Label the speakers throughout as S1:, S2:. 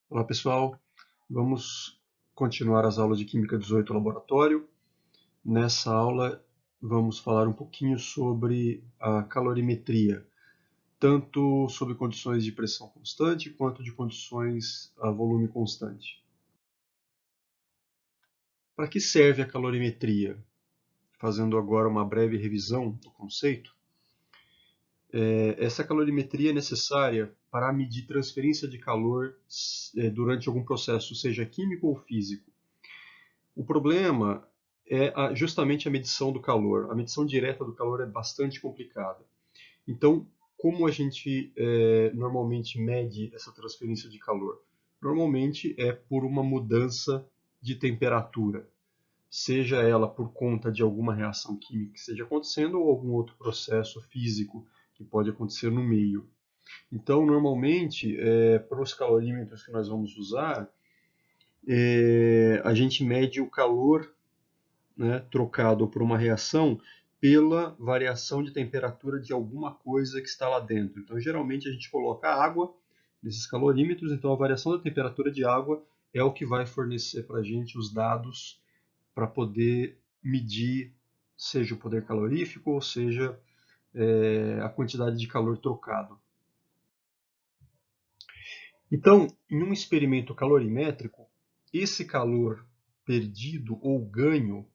S1: Olá pessoal, vamos continuar as aulas de Química 18 Laboratório. Nessa aula vamos falar um pouquinho sobre a calorimetria, tanto sobre condições de pressão constante quanto de condições a volume constante. Para que serve a calorimetria? Fazendo agora uma breve revisão do conceito. Essa calorimetria é necessária para medir transferência de calor durante algum processo, seja químico ou físico. O problema é justamente a medição do calor. A medição direta do calor é bastante complicada. Então, como a gente normalmente mede essa transferência de calor? Normalmente é por uma mudança de temperatura, seja ela por conta de alguma reação química que esteja acontecendo ou algum outro processo físico que pode acontecer no meio. Então, normalmente, para os calorímetros que nós vamos usar, a gente mede o calor, né, trocado por uma reação pela variação de temperatura de alguma coisa que está lá dentro. Então, geralmente a gente coloca água nesses calorímetros, então a variação da temperatura de água é o que vai fornecer para a gente os dados para poder medir, seja o poder calorífico ou seja a quantidade de calor trocado. Então, em um experimento calorimétrico, esse calor perdido ou ganho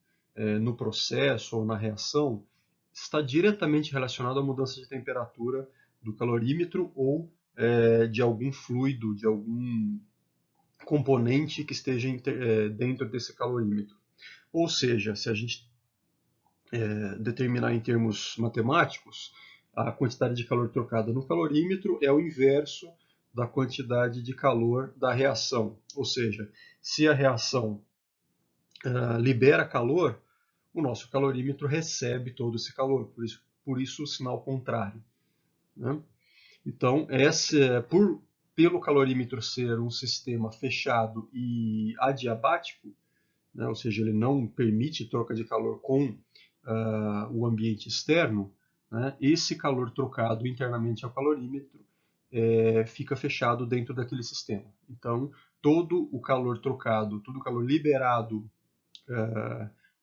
S1: no processo ou na reação está diretamente relacionado à mudança de temperatura do calorímetro ou de algum fluido, de algum componente que esteja dentro desse calorímetro. Ou seja, se a gente determinar em termos matemáticos, a quantidade de calor trocada no calorímetro é o inverso da quantidade de calor da reação. Ou seja, se a reação libera calor, o nosso calorímetro recebe todo esse calor, por isso o sinal contrário. Né? Então, pelo calorímetro ser um sistema fechado e adiabático, né, ou seja, ele não permite troca de calor com o ambiente externo, né, esse calor trocado internamente ao calorímetro fica fechado dentro daquele sistema. Então, todo o calor trocado, todo o calor liberado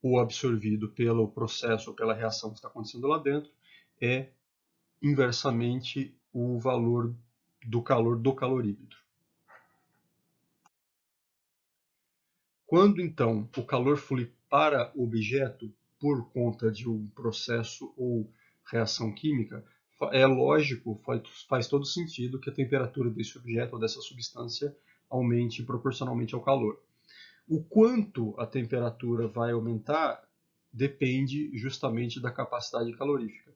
S1: ou absorvido pelo processo ou pela reação que está acontecendo lá dentro é inversamente o valor do calor do calorímetro. Quando então o calor flui para o objeto por conta de um processo ou reação química, é lógico, faz todo sentido que a temperatura desse objeto ou dessa substância aumente proporcionalmente ao calor. O quanto a temperatura vai aumentar depende justamente da capacidade calorífica.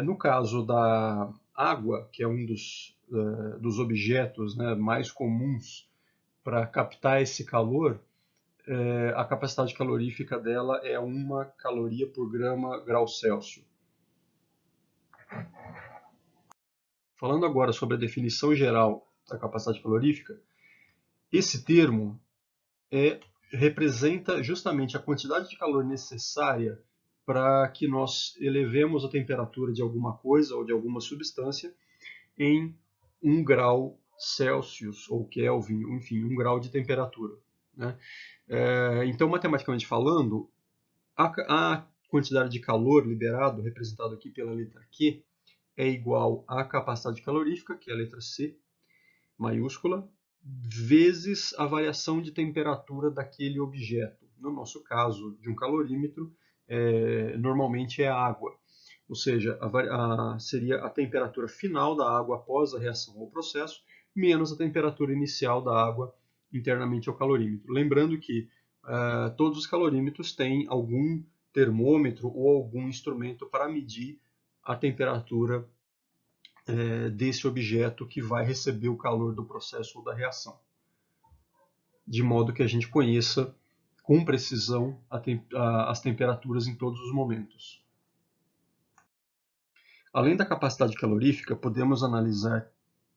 S1: No caso da água, que é um dos objetos, né, mais comuns para captar esse calor, a capacidade calorífica dela é 1 caloria por grau Celsius. Falando agora sobre a definição geral da capacidade calorífica, esse termo representa justamente a quantidade de calor necessária para que nós elevemos a temperatura de alguma coisa ou de alguma substância em 1 grau Celsius ou Kelvin, enfim, 1 grau de temperatura. Né? Então, matematicamente falando, a quantidade de calor liberado, representado aqui pela letra Q, é igual à capacidade calorífica, que é a letra C, maiúscula, vezes a variação de temperatura daquele objeto. No nosso caso, de um calorímetro, normalmente é a água. Ou seja, seria a temperatura final da água após a reação ou processo, menos a temperatura inicial da água internamente ao calorímetro. Lembrando que todos os calorímetros têm algum termômetro ou algum instrumento para medir a temperatura desse objeto que vai receber o calor do processo ou da reação, de modo que a gente conheça com precisão as temperaturas em todos os momentos. Além da capacidade calorífica, podemos analisar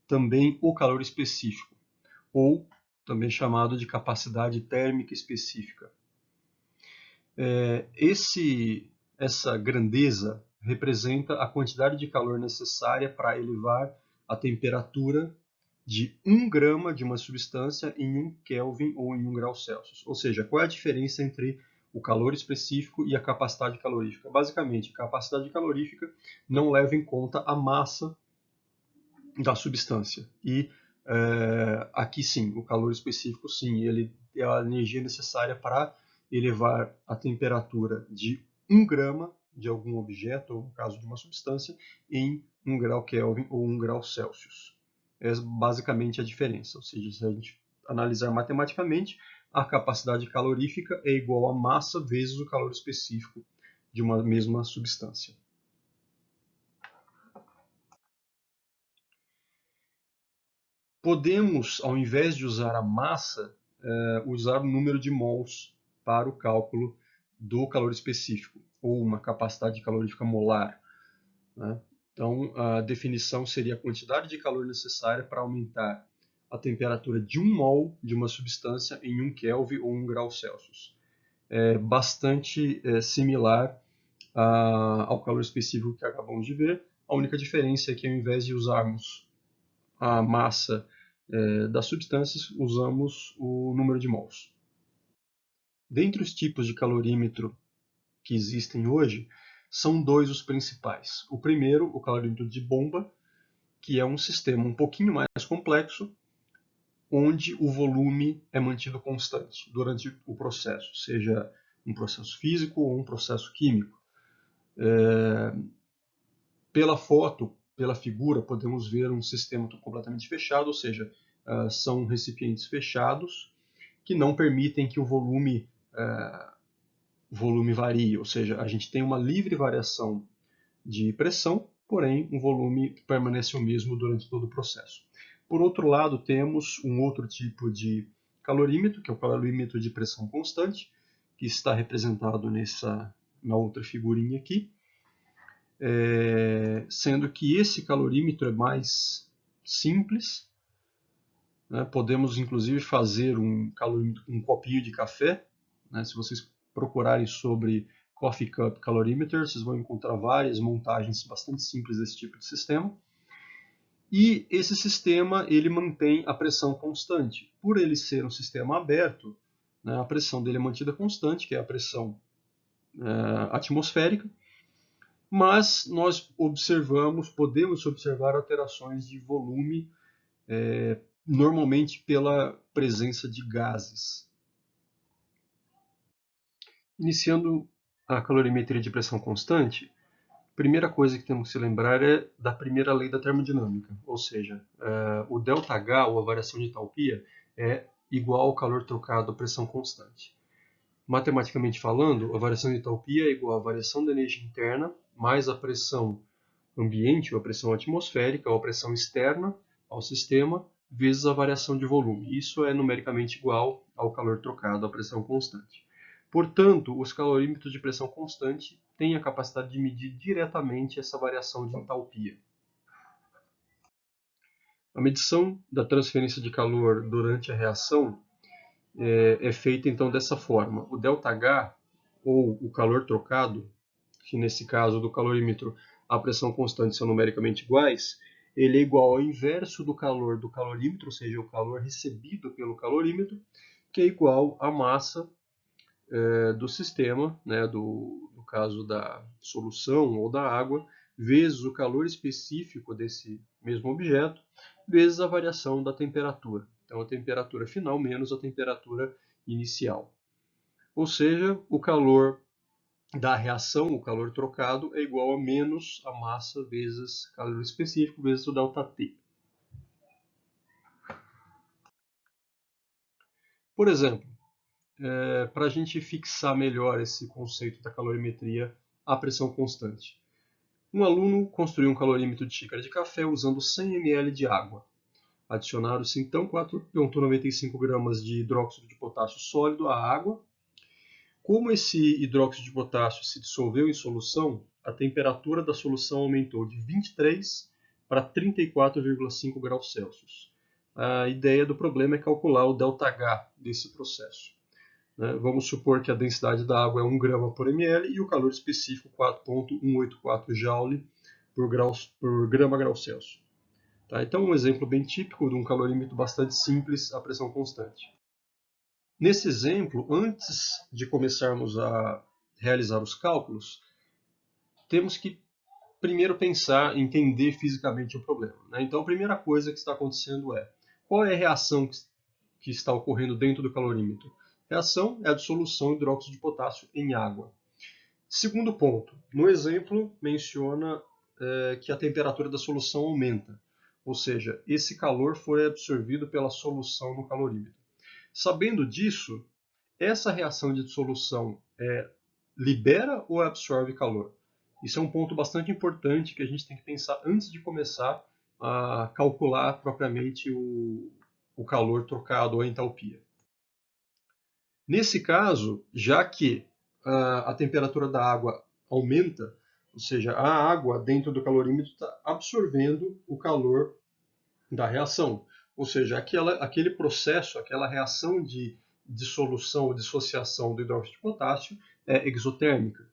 S1: também o calor específico, ou também chamado de capacidade térmica específica. Essa grandeza representa a quantidade de calor necessária para elevar a temperatura de 1 grama de uma substância em 1 Kelvin ou em 1 grau Celsius. Ou seja, qual é a diferença entre o calor específico e a capacidade calorífica? Basicamente, a capacidade calorífica não leva em conta a massa da substância. E aqui sim, o calor específico sim, ele é a energia necessária para elevar a temperatura de 1 grama de algum objeto, ou no caso de uma substância, em 1 grau Kelvin ou 1 grau Celsius. É basicamente a diferença. Ou seja, se a gente analisar matematicamente, a capacidade calorífica é igual à massa vezes o calor específico de uma mesma substância. Podemos, ao invés de usar a massa, usar o número de mols para o cálculo do calor específico, ou uma capacidade calorífica molar, né? Então, a definição seria a quantidade de calor necessária para aumentar a temperatura de 1 mol de uma substância em 1 Kelvin ou 1 grau Celsius. É bastante similar ao calor específico que acabamos de ver. A única diferença é que, ao invés de usarmos a massa das substâncias, usamos o número de mols. Dentre os tipos de calorímetro que existem hoje, são 2 os principais. O primeiro, o calorímetro de bomba, que é um sistema um pouquinho mais complexo, onde o volume é mantido constante durante o processo, seja um processo físico ou um processo químico. Pela foto, pela figura, podemos ver um sistema completamente fechado, ou seja, são recipientes fechados que não permitem que o volume varie, ou seja, a gente tem uma livre variação de pressão, porém o volume permanece o mesmo durante todo o processo. Por outro lado, temos um outro tipo de calorímetro, que é o calorímetro de pressão constante, que está representado na outra figurinha aqui, sendo que esse calorímetro é mais simples, né? Podemos inclusive fazer um copinho de café, né? Se vocês procurarem sobre Coffee Cup Calorimeter, vocês vão encontrar várias montagens bastante simples desse tipo de sistema. E esse sistema ele mantém a pressão constante. Por ele ser um sistema aberto, né, a pressão dele é mantida constante, que é a pressão atmosférica, mas nós podemos observar alterações de volume, normalmente pela presença de gases. Iniciando a calorimetria de pressão constante, a primeira coisa que temos que se lembrar é da primeira lei da termodinâmica, ou seja, o ΔH, ou a variação de entalpia, é igual ao calor trocado à pressão constante. Matematicamente falando, a variação de entalpia é igual à variação da energia interna mais a pressão ambiente, ou a pressão atmosférica, ou a pressão externa ao sistema, vezes a variação de volume. Isso é numericamente igual ao calor trocado à pressão constante. Portanto, os calorímetros de pressão constante têm a capacidade de medir diretamente essa variação de entalpia. A medição da transferência de calor durante a reação é feita então dessa forma. O ΔH, ou o calor trocado, que nesse caso do calorímetro a pressão constante são numericamente iguais, ele é igual ao inverso do calor do calorímetro, ou seja, o calor recebido pelo calorímetro, que é igual à massa do sistema, né, no caso da solução ou da água, vezes o calor específico desse mesmo objeto, vezes a variação da temperatura. Então, a temperatura final menos a temperatura inicial. Ou seja, o calor da reação, o calor trocado, é igual a menos a massa vezes calor específico vezes o ΔT. Por exemplo, para a gente fixar melhor esse conceito da calorimetria à pressão constante. Um aluno construiu um calorímetro de xícara de café usando 100 ml de água. Adicionaram-se então 4,95 gramas de hidróxido de potássio sólido à água. Como esse hidróxido de potássio se dissolveu em solução, a temperatura da solução aumentou de 23 para 34,5 graus Celsius. A ideia do problema é calcular o ΔH desse processo. Vamos supor que a densidade da água é 1 grama por ml e o calor específico 4,184 joule por grama grau Celsius. Tá? Então, um exemplo bem típico de um calorímetro bastante simples, a pressão constante. Nesse exemplo, antes de começarmos a realizar os cálculos, temos que primeiro pensar, entender fisicamente o problema. Né? Então, a primeira coisa que está acontecendo é, qual é a reação que está ocorrendo dentro do calorímetro? A reação é a dissolução de hidróxido de potássio em água. Segundo ponto, no exemplo menciona que a temperatura da solução aumenta, ou seja, esse calor foi absorvido pela solução no calorímetro. Sabendo disso, essa reação de dissolução libera ou absorve calor? Isso é um ponto bastante importante que a gente tem que pensar antes de começar a calcular propriamente o calor trocado ou a entalpia. Nesse caso, já que a temperatura da água aumenta, ou seja, a água dentro do calorímetro está absorvendo o calor da reação. Ou seja, aquele processo, aquela reação de dissolução ou dissociação do hidróxido de potássio é exotérmica.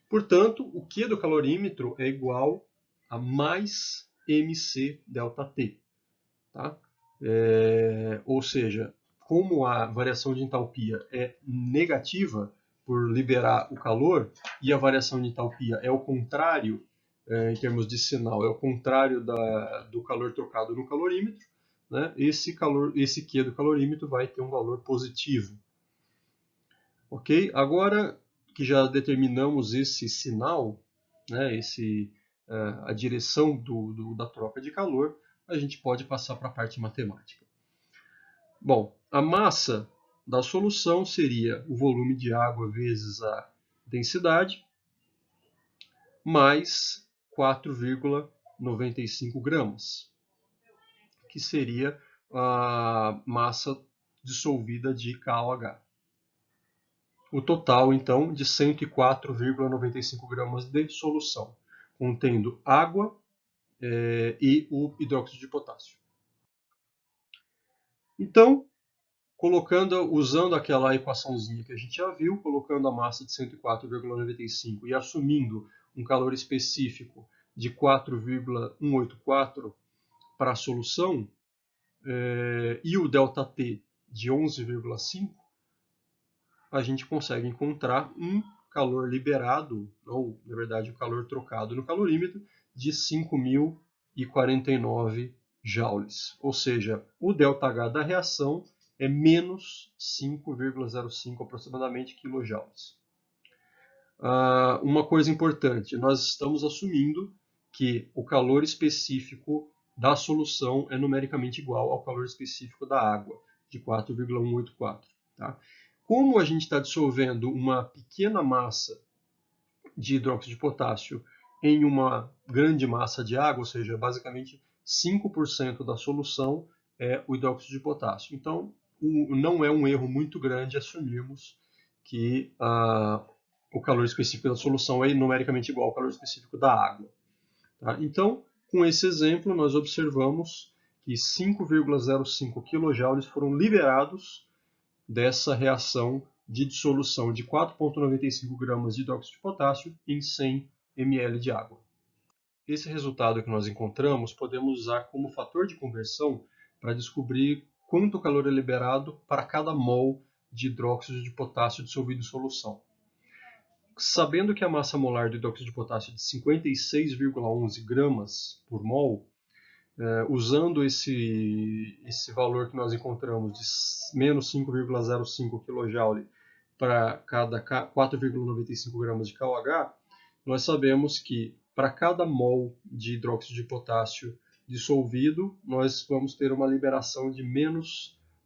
S1: Portanto, o Q do calorímetro é igual a mais mc ΔT. Tá? Ou seja, como a variação de entalpia é negativa por liberar o calor, e a variação de entalpia é o contrário, em termos de sinal, é o contrário do calor trocado no calorímetro, né? Esse Q do calorímetro vai ter um valor positivo. Ok? Agora que já determinamos esse sinal, né, a direção da troca de calor, a gente pode passar para a parte matemática. Bom, a massa da solução seria o volume de água vezes a densidade, mais 4,95 gramas, que seria a massa dissolvida de KOH. O total, então, de 104,95 gramas de solução, contendo água e o hidróxido de potássio. Então, usando aquela equaçãozinha que a gente já viu, colocando a massa de 104,95 e assumindo um calor específico de 4,184 para a solução, e o ΔT de 11,5, a gente consegue encontrar um calor liberado, ou na verdade o calor trocado no calorímetro, de 5.049 joules. Ou seja, o ΔH da reação é menos 5,05 aproximadamente quilojoules. Uma coisa importante, nós estamos assumindo que o calor específico da solução é numericamente igual ao calor específico da água, de 4,184. Tá? Como a gente está dissolvendo uma pequena massa de hidróxido de potássio em uma grande massa de água, ou seja, basicamente 5% da solução é o hidróxido de potássio. Então, não é um erro muito grande assumirmos que o calor específico da solução é numericamente igual ao calor específico da água. Tá? Então, com esse exemplo, nós observamos que 5,05 kJ foram liberados dessa reação de dissolução de 4,95 gramas de hidróxido de potássio em 100 ml de água. Esse resultado que nós encontramos podemos usar como fator de conversão para descobrir quanto calor é liberado para cada mol de hidróxido de potássio dissolvido em solução. Sabendo que a massa molar do hidróxido de potássio é de 56,11 gramas por mol, usando esse valor que nós encontramos de menos 5,05 kJ para cada 4,95 gramas de KOH, nós sabemos que para cada mol de hidróxido de potássio dissolvido, nós vamos ter uma liberação de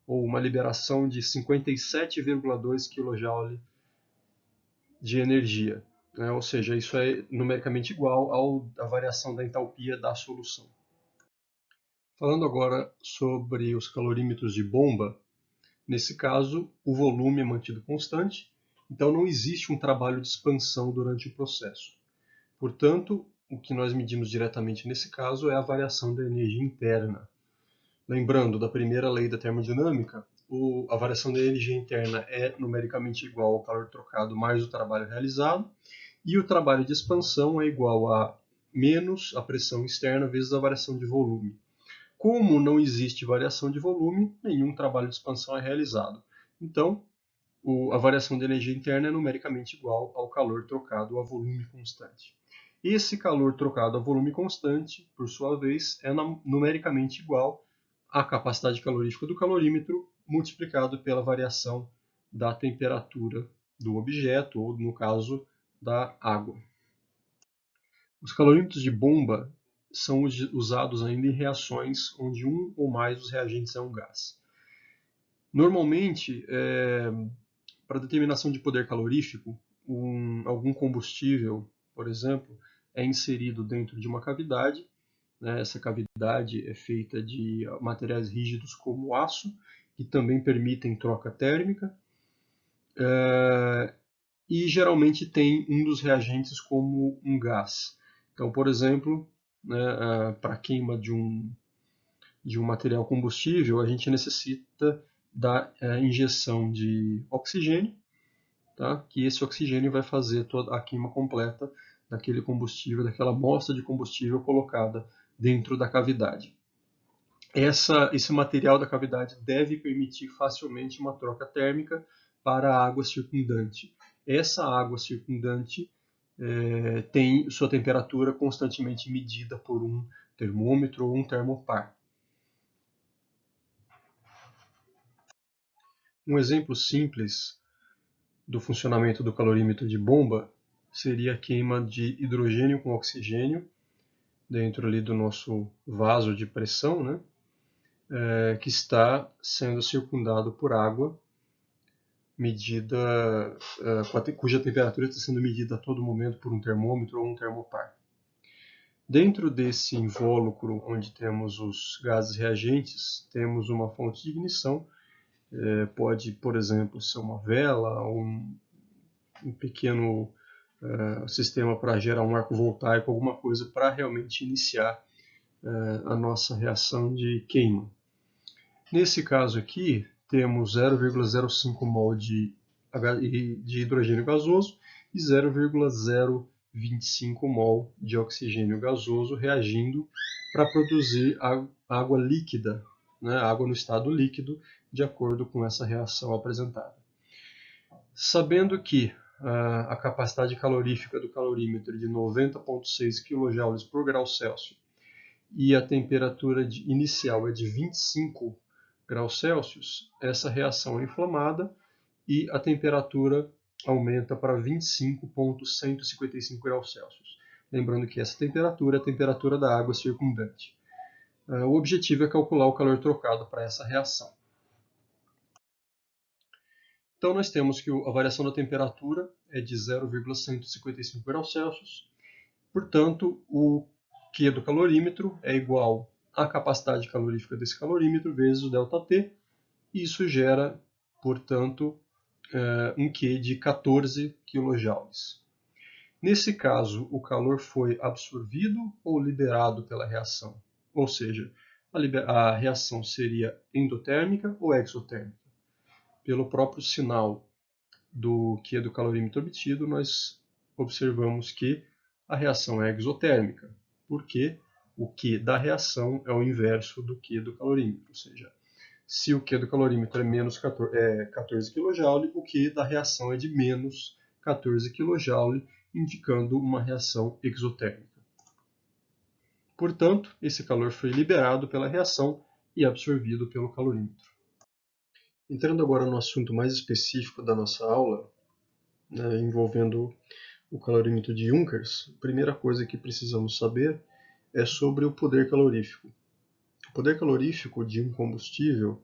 S1: uma liberação de 57,2 kJ de energia. Né? Ou seja, isso é numericamente igual à variação da entalpia da solução. Falando agora sobre os calorímetros de bomba, nesse caso o volume é mantido constante, então não existe um trabalho de expansão durante o processo. Portanto, o que nós medimos diretamente nesse caso é a variação da energia interna. Lembrando da primeira lei da termodinâmica, a variação da energia interna é numericamente igual ao calor trocado mais o trabalho realizado, e o trabalho de expansão é igual a menos a pressão externa vezes a variação de volume. Como não existe variação de volume, nenhum trabalho de expansão é realizado. Então, a variação de energia interna é numericamente igual ao calor trocado a volume constante. Esse calor trocado a volume constante, por sua vez, é numericamente igual à capacidade calorífica do calorímetro multiplicado pela variação da temperatura do objeto, ou no caso, da água. Os calorímetros de bomba são usados ainda em reações onde um ou mais dos reagentes é um gás. Normalmente, para determinação de poder calorífico, algum combustível, por exemplo, é inserido dentro de uma cavidade. Né? Essa cavidade é feita de materiais rígidos como aço, que também permitem troca térmica, e geralmente tem um dos reagentes como um gás. Então, por exemplo, né, para a queima de um material combustível, a gente necessita da injeção de oxigênio, tá? Que esse oxigênio vai fazer toda a queima completa daquele combustível, daquela amostra de combustível colocada dentro da cavidade. Esse material da cavidade deve permitir facilmente uma troca térmica para a água circundante. Essa água circundante tem sua temperatura constantemente medida por um termômetro ou um termopar. Um exemplo simples do funcionamento do calorímetro de bomba seria a queima de hidrogênio com oxigênio dentro ali do nosso vaso de pressão, né? Que está sendo circundado por água, cuja temperatura está sendo medida a todo momento por um termômetro ou um termopar. Dentro desse invólucro onde temos os gases reagentes, temos uma fonte de ignição. Pode, por exemplo, ser uma vela ou um pequeno sistema para gerar um arco voltaico, alguma coisa para realmente iniciar a nossa reação de queima. Nesse caso aqui, temos 0,05 mol de hidrogênio gasoso e 0,025 mol de oxigênio gasoso reagindo para produzir água líquida, né, água no estado líquido, de acordo com essa reação apresentada. Sabendo que a capacidade calorífica do calorímetro é de 90,6 kJ por grau Celsius e a temperatura inicial é de 25 graus Celsius, essa reação é inflamada e a temperatura aumenta para 25,155 graus Celsius. Lembrando que essa temperatura é a temperatura da água circundante. O objetivo é calcular o calor trocado para essa reação. Então nós temos que a variação da temperatura é de 0,155 graus Celsius. Portanto, o Q do calorímetro é igual à capacidade calorífica desse calorímetro vezes o ΔT. E isso gera, portanto, um Q de 14 kJ. Nesse caso, o calor foi absorvido ou liberado pela reação? Ou seja, a reação seria endotérmica ou exotérmica? Pelo próprio sinal do Q do calorímetro obtido, nós observamos que a reação é exotérmica, porque o Q da reação é o inverso do Q do calorímetro, ou seja, se o Q do calorímetro é menos 14 kJ, o Q da reação é de menos 14 kJ, indicando uma reação exotérmica. Portanto, esse calor foi liberado pela reação e absorvido pelo calorímetro. Entrando agora no assunto mais específico da nossa aula, né, envolvendo o calorímetro de Junkers, a primeira coisa que precisamos saber é sobre o poder calorífico. O poder calorífico de um combustível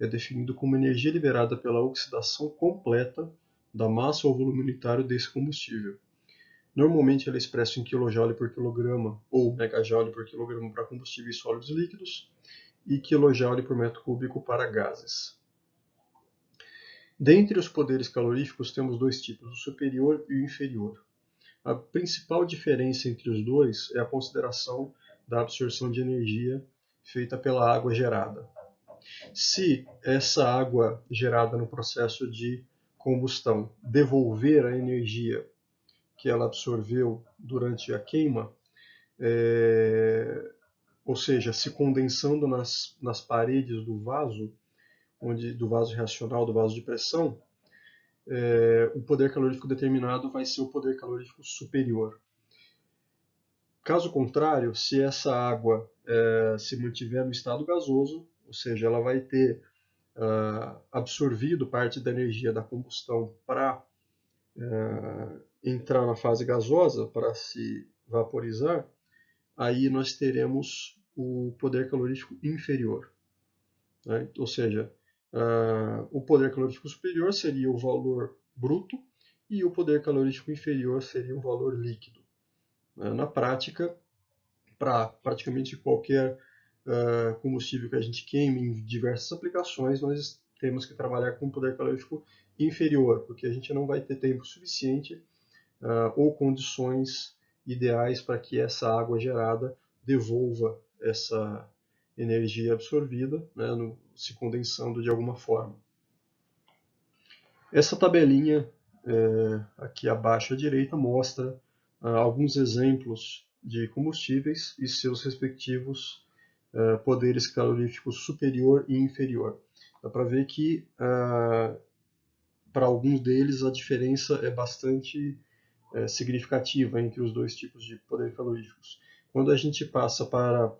S1: é definido como energia liberada pela oxidação completa da massa ou volume unitário desse combustível. Normalmente ele é expresso em kJ por quilograma ou megajoule por quilograma para combustíveis sólidos e líquidos e kJ por metro cúbico para gases. Dentre os poderes caloríficos temos dois tipos, o superior e o inferior. A principal diferença entre os dois é a consideração da absorção de energia feita pela água gerada. Se essa água gerada no processo de combustão devolver a energia que ela absorveu durante a queima, ou seja, se condensando nas paredes do vaso, do vaso reacional, do vaso de pressão, o poder calorífico determinado vai ser o poder calorífico superior. Caso contrário, se essa água se mantiver no estado gasoso, ou seja, ela vai ter absorvido parte da energia da combustão para entrar na fase gasosa, para se vaporizar, aí nós teremos o poder calorífico inferior. Né? Ou seja, o poder calorífico superior seria o valor bruto e o poder calorífico inferior seria o valor líquido. Na prática, para praticamente qualquer combustível que a gente queime em diversas aplicações, nós temos que trabalhar com poder calorífico inferior, porque a gente não vai ter tempo suficiente ou condições ideais para que essa água gerada devolva essa energia absorvida, né, se condensando de alguma forma. Essa tabelinha aqui abaixo à direita mostra alguns exemplos de combustíveis e seus respectivos poderes caloríficos superior e inferior. Dá para ver que para alguns deles a diferença é bastante significativa entre os dois tipos de poder caloríficos. Quando a gente passa para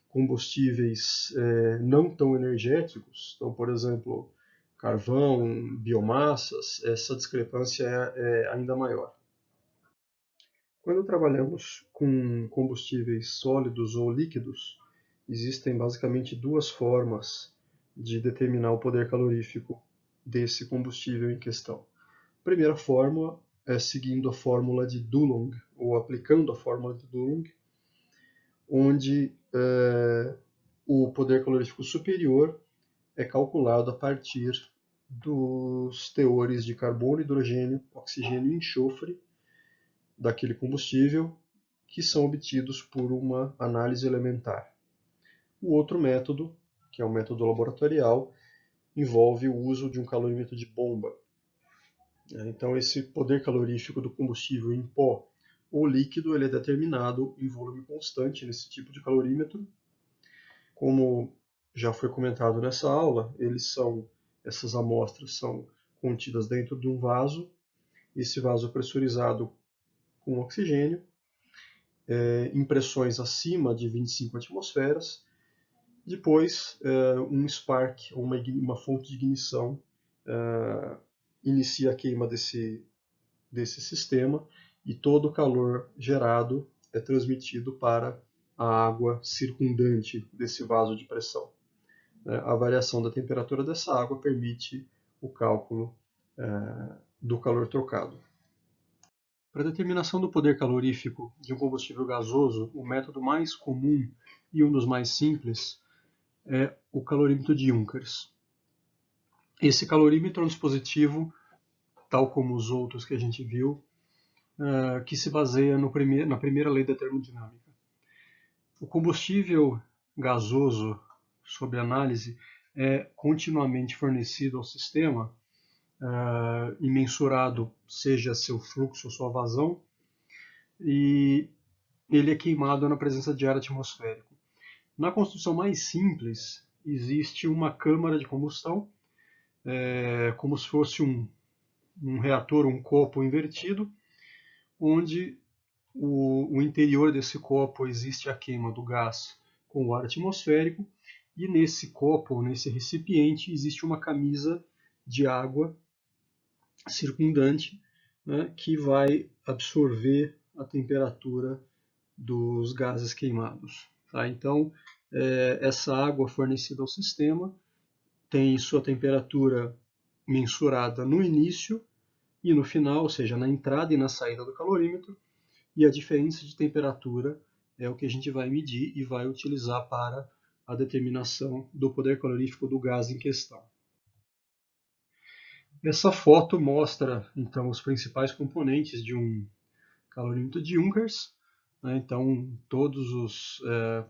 S1: combustíveis não tão energéticos, então, por exemplo, carvão, biomassas, essa discrepância é ainda maior. Quando trabalhamos com combustíveis sólidos ou líquidos, existem basicamente duas formas de determinar o poder calorífico desse combustível em questão. A primeira forma é seguindo a fórmula de Dulong, ou aplicando a fórmula de Dulong, onde o poder calorífico superior é calculado a partir dos teores de carbono, hidrogênio, oxigênio e enxofre daquele combustível, que são obtidos por uma análise elementar. O outro método, que é o método laboratorial, envolve o uso de um calorímetro de bomba. Então, esse poder calorífico do combustível em pó ou líquido ele é determinado em volume constante nesse tipo de calorímetro. Como já foi comentado nessa aula, essas amostras são contidas dentro de um vaso. Esse vaso é pressurizado com oxigênio, em pressões acima de 25 atmosferas. Depois, um spark, ou uma fonte de ignição, inicia a queima desse sistema e todo o calor gerado é transmitido para a água circundante desse vaso de pressão. A variação da temperatura dessa água permite o cálculo do calor trocado. Para a determinação do poder calorífico de um combustível gasoso, o método mais comum e um dos mais simples é o calorímetro de Junkers. Esse calorímetro é um dispositivo, tal como os outros que a gente viu, que se baseia na primeira lei da termodinâmica. O combustível gasoso, sob análise, é continuamente fornecido ao sistema e mensurado, seja seu fluxo ou sua vazão, e ele é queimado na presença de ar atmosférico. Na construção mais simples, existe uma câmara de combustão, como se fosse um reator, um copo invertido, onde o interior desse copo existe a queima do gás com o ar atmosférico, e nesse copo, nesse recipiente, existe uma camisa de água circundante, né, que vai absorver a temperatura dos gases queimados. Tá? Então, essa água fornecida ao sistema tem sua temperatura mensurada no início e no final, ou seja, na entrada e na saída do calorímetro, e a diferença de temperatura é o que a gente vai medir e vai utilizar para a determinação do poder calorífico do gás em questão. Essa foto mostra, então, os principais componentes de um calorímetro de Junkers, né? Então, todos os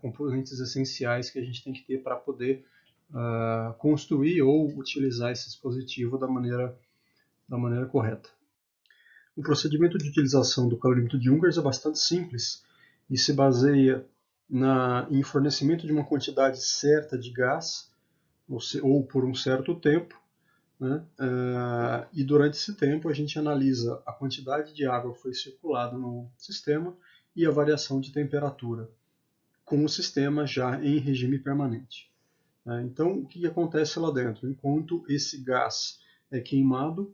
S1: componentes essenciais que a gente tem que ter para poder construir ou utilizar esse dispositivo da maneira correta. O procedimento de utilização do calorímetro de Junkers é bastante simples e se baseia em fornecimento de uma quantidade certa de gás, ou por um certo tempo, né? E durante esse tempo a gente analisa a quantidade de água que foi circulada no sistema e a variação de temperatura, com o sistema já em regime permanente. Então, o que acontece lá dentro? Enquanto esse gás é queimado,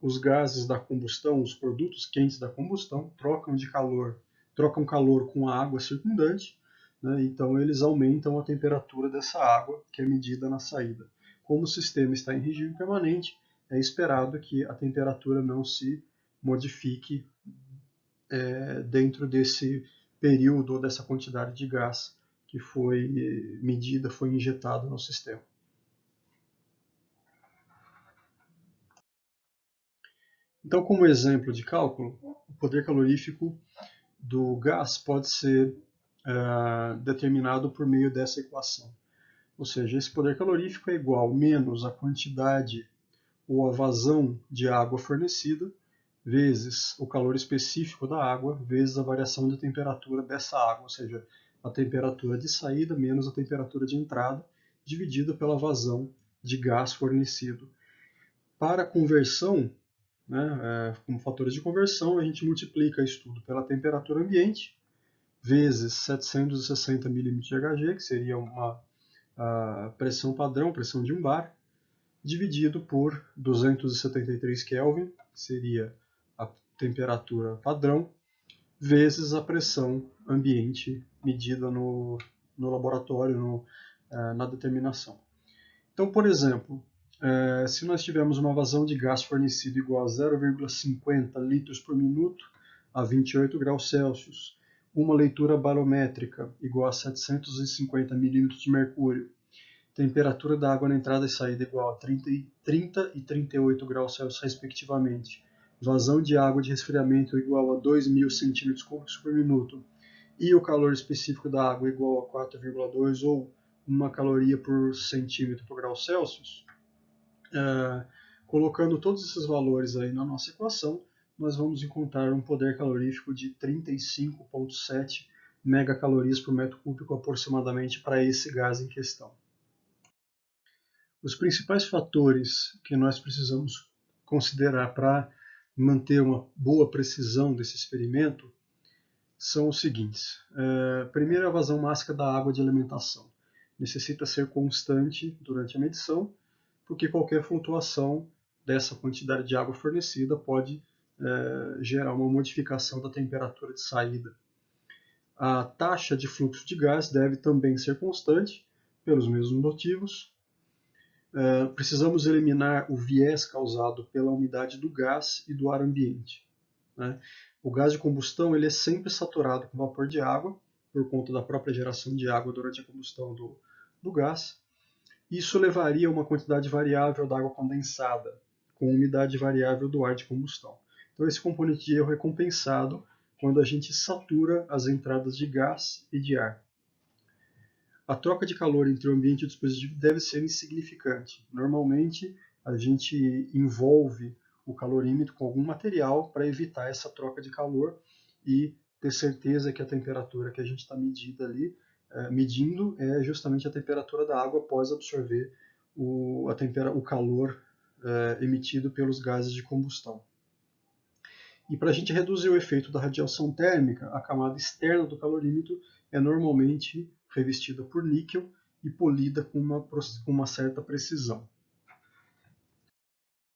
S1: os gases da combustão, os produtos quentes da combustão, trocam calor com a água circundante, né? Então eles aumentam a temperatura dessa água que é medida na saída. Como o sistema está em regime permanente, é esperado que a temperatura não se modifique dentro desse período ou dessa quantidade de gás que foi medida, foi injetada no sistema. Então, como exemplo de cálculo, o poder calorífico do gás pode ser determinado por meio dessa equação. Ou seja, esse poder calorífico é igual menos a quantidade ou a vazão de água fornecida, vezes o calor específico da água, vezes a variação de temperatura dessa água, ou seja, a temperatura de saída menos a temperatura de entrada, dividido pela vazão de gás fornecido. Para a conversão, né, como fatores de conversão, a gente multiplica isso tudo pela temperatura ambiente, vezes 760 milímetros de Hg, que seria uma pressão padrão, pressão de um bar, dividido por 273 Kelvin, que seria a temperatura padrão, vezes a pressão ambiente medida no laboratório, na determinação. Então, por exemplo, se nós tivermos uma vazão de gás fornecido igual a 0,50 litros por minuto a 28 graus Celsius, uma leitura barométrica igual a 750 milímetros de mercúrio, temperatura da água na entrada e saída igual a 30 e 38 graus Celsius, respectivamente, vazão de água de resfriamento igual a 2.000 centímetros cúbicos por minuto, e o calor específico da água igual a 4,2 ou 1 caloria por centímetro por grau Celsius, colocando todos esses valores aí na nossa equação, nós vamos encontrar um poder calorífico de 35,7 megacalorias por metro cúbico aproximadamente para esse gás em questão. Os principais fatores que nós precisamos considerar para manter uma boa precisão desse experimento são os seguintes. Primeiro, a vazão máxima da água de alimentação. Necessita ser constante durante a medição, porque qualquer flutuação dessa quantidade de água fornecida pode gerar uma modificação da temperatura de saída. A taxa de fluxo de gás deve também ser constante, pelos mesmos motivos. Precisamos eliminar o viés causado pela umidade do gás e do ar ambiente. Né? O gás de combustão ele é sempre saturado com vapor de água, por conta da própria geração de água durante a combustão do gás. Isso levaria a uma quantidade variável da água condensada, com umidade variável do ar de combustão. Então esse componente de erro é compensado quando a gente satura as entradas de gás e de ar. A troca de calor entre o ambiente e o dispositivo deve ser insignificante. Normalmente, a gente envolve o calorímetro com algum material para evitar essa troca de calor e ter certeza que a temperatura que a gente está medindo é justamente a temperatura da água após absorver o calor emitido pelos gases de combustão. E para a gente reduzir o efeito da radiação térmica, a camada externa do calorímetro é normalmente revestida por níquel e polida com uma certa precisão.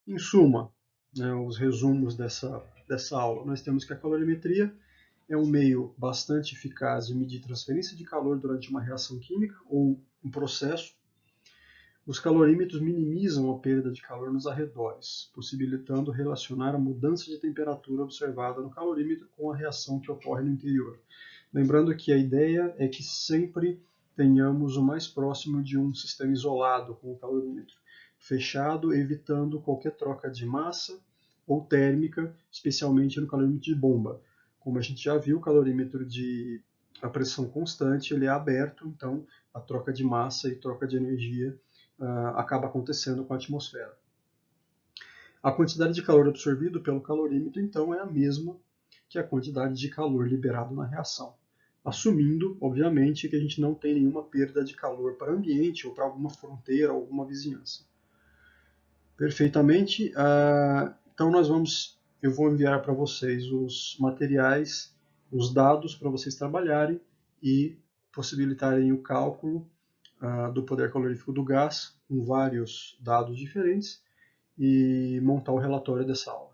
S1: Em suma, os resumos dessa aula, nós temos que a calorimetria é um meio bastante eficaz de medir transferência de calor durante uma reação química ou um processo. Os calorímetros minimizam a perda de calor nos arredores, possibilitando relacionar a mudança de temperatura observada no calorímetro com a reação que ocorre no interior. Lembrando que a ideia é que sempre tenhamos o mais próximo de um sistema isolado com o calorímetro fechado, evitando qualquer troca de massa ou térmica, especialmente no calorímetro de bomba. Como a gente já viu, o calorímetro de a pressão constante ele é aberto, então a troca de massa e troca de energia acaba acontecendo com a atmosfera. A quantidade de calor absorvido pelo calorímetro, então, é a mesma que é a quantidade de calor liberado na reação, assumindo, obviamente, que a gente não tem nenhuma perda de calor para o ambiente ou para alguma fronteira ou alguma vizinhança. Perfeitamente. Então eu vou enviar para vocês os materiais, os dados para vocês trabalharem e possibilitarem o cálculo do poder calorífico do gás com vários dados diferentes e montar o relatório dessa aula.